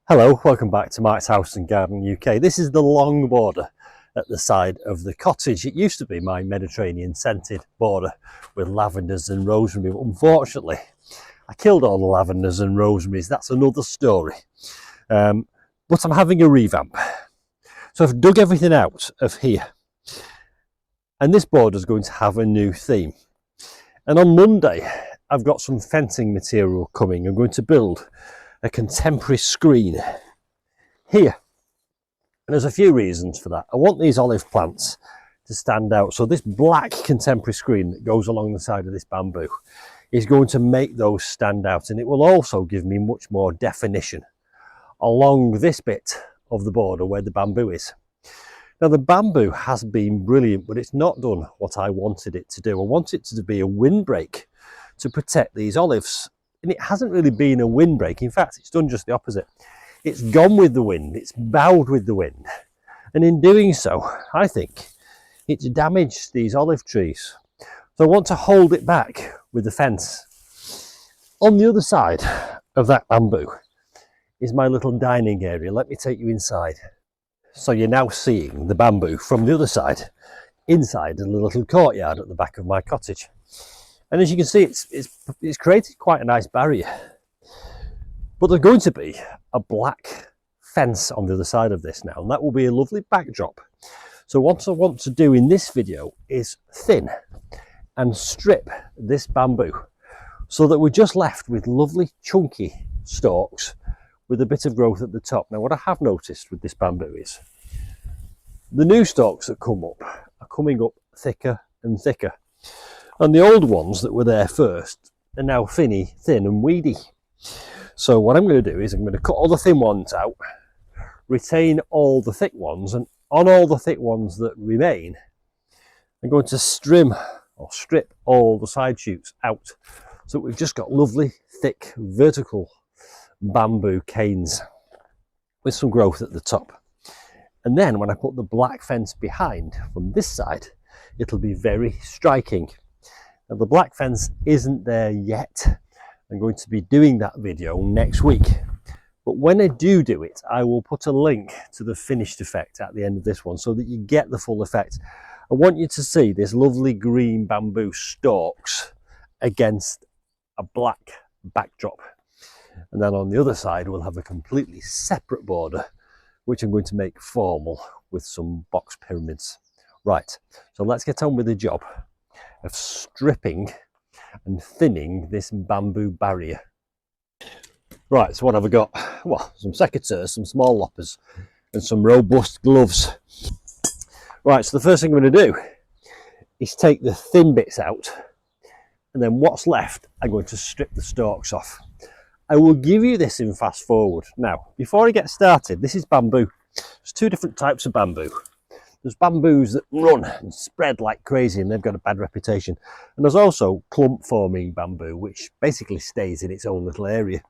Hello, welcome back to Mike's House and Garden UK. This is the long border at the side of the cottage. It used to be my Mediterranean scented border with lavenders and rosemary, but unfortunately I killed all the lavenders and rosemaries. That's another story. But I'm having a revamp. So I've dug everything out of here, and this border is going to have a new theme. And on Monday I've got some fencing material coming. I'm going to build a contemporary screen here, and there's a few reasons for that. I want these olive plants to stand out, so this black contemporary screen that goes along the side of this bamboo is going to make those stand out, and it will also give me much more definition along this bit of the border where the bamboo is. Now the bamboo has been brilliant, but it's not done what I wanted it to do. I want it to be a windbreak to protect these olives. And it hasn't really been a windbreak. In fact, it's done just the opposite. It's gone with the wind, it's bowed with the wind. And in doing so, I think it's damaged these olive trees. So I want to hold it back with the fence. On the other side of that bamboo is my little dining area. Let me take you inside. So you're now seeing the bamboo from the other side, inside the little courtyard at the back of my cottage. And as you can see, it's created quite a nice barrier. But there's going to be a black fence on the other side of this now, and that will be a lovely backdrop. So what I want to do in this video is thin and strip this bamboo so that we're just left with lovely chunky stalks with a bit of growth at the top. Now what I have noticed with this bamboo is the new stalks that come up are coming up thicker and thicker. And the old ones that were there first are now thin and weedy. So what I'm going to do is I'm going to cut all the thin ones out, retain all the thick ones, and on all the thick ones that remain, I'm going to strip all the side shoots out. So we've just got lovely, thick, vertical bamboo canes with some growth at the top. And then when I put the black fence behind from this side, it'll be very striking. Now the black fence isn't there yet. I'm going to be doing that video next week. But when I do it, I will put a link to the finished effect at the end of this one so that you get the full effect. I want you to see this lovely green bamboo stalks against a black backdrop. And then on the other side, we'll have a completely separate border, which I'm going to make formal with some box pyramids. Right, so let's get on with the job of stripping and thinning this bamboo barrier. Right, so what have I got? Well, some secateurs, some small loppers, and some robust gloves. Right, so the first thing I'm going to do is take the thin bits out, and then what's left, I'm going to strip the stalks off. I will give you this in fast forward. Now, before I get started, this is bamboo. There's two different types of bamboo. There's bamboos that run and spread like crazy, and they've got a bad reputation. And there's also clump forming bamboo, which basically stays in its own little area.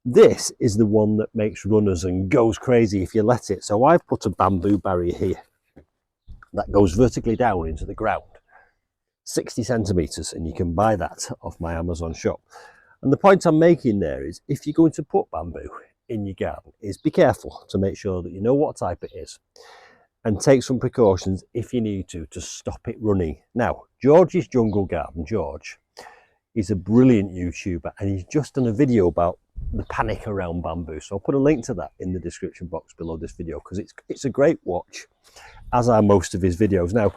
This is the one that makes runners and goes crazy if you let it. So I've put a bamboo barrier here that goes vertically down into the ground, 60 centimeters, and you can buy that off my Amazon shop. And the point I'm making there is, if you're going to put bamboo in your garden, is be careful to make sure that you know what type it is, and take some precautions if you need to stop it running. Now, George's Jungle Garden, George, is a brilliant YouTuber, and he's just done a video about the panic around bamboo. So I'll put a link to that in the description box below this video, because it's a great watch, as are most of his videos. Now,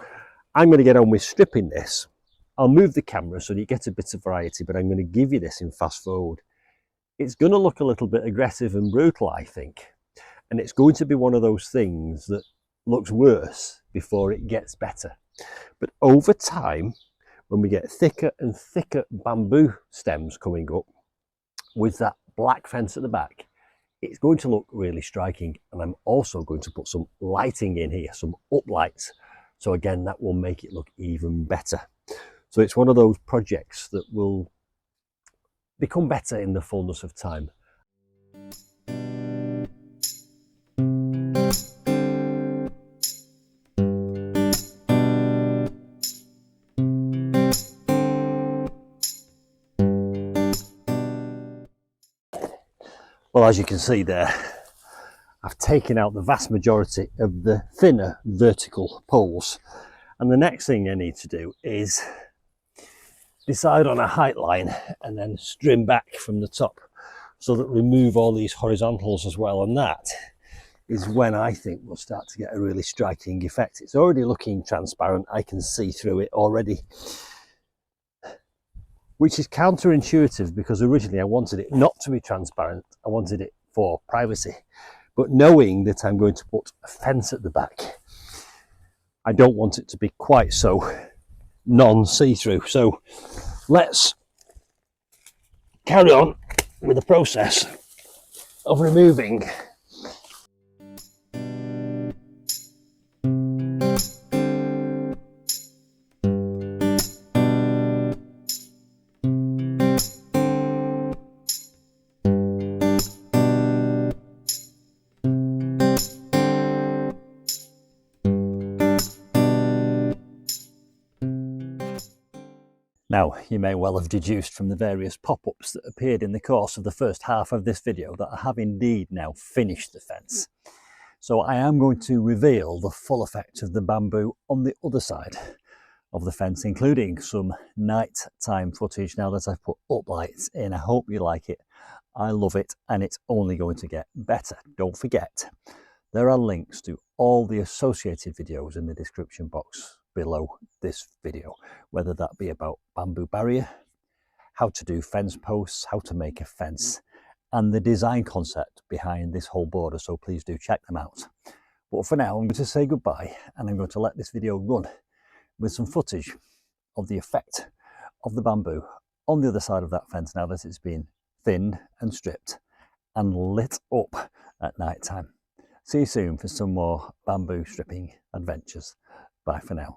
I'm going to get on with stripping this. I'll move the camera so that you get a bit of variety, but I'm going to give you this in fast forward. It's going to look a little bit aggressive and brutal, I think, and it's going to be one of those things that looks worse before it gets better. But over time, when we get thicker and thicker bamboo stems coming up with that black fence at the back, it's going to look really striking. And I'm also going to put some lighting in here, some uplights. So again, that will make it look even better. So it's one of those projects that will become better in the fullness of time. Well, as you can see there, I've taken out the vast majority of the thinner vertical poles. And the next thing I need to do is decide on a height line and then trim back from the top so that we remove all these horizontals as well. And that is when I think we'll start to get a really striking effect. It's already looking transparent. I can see through it already, which is counterintuitive because originally I wanted it not to be transparent. I wanted it for privacy. But knowing that I'm going to put a fence at the back, I don't want it to be quite so non-see-through. So let's carry on with the process of removing Now, you may well have deduced from the various pop-ups that appeared in the course of the first half of this video that I have indeed now finished the fence. So I am going to reveal the full effect of the bamboo on the other side of the fence, including some night-time footage now that I've put up lights in. I hope you like it. I love it, and it's only going to get better. Don't forget, there are links to all the associated videos in the description box below this video, whether that be about bamboo barrier, how to do fence posts, how to make a fence, and the design concept behind this whole border, so please do check them out. But for now, I'm going to say goodbye, and I'm going to let this video run with some footage of the effect of the bamboo on the other side of that fence now that it's been thinned and stripped and lit up at night time. See you soon for some more bamboo stripping adventures. Bye for now.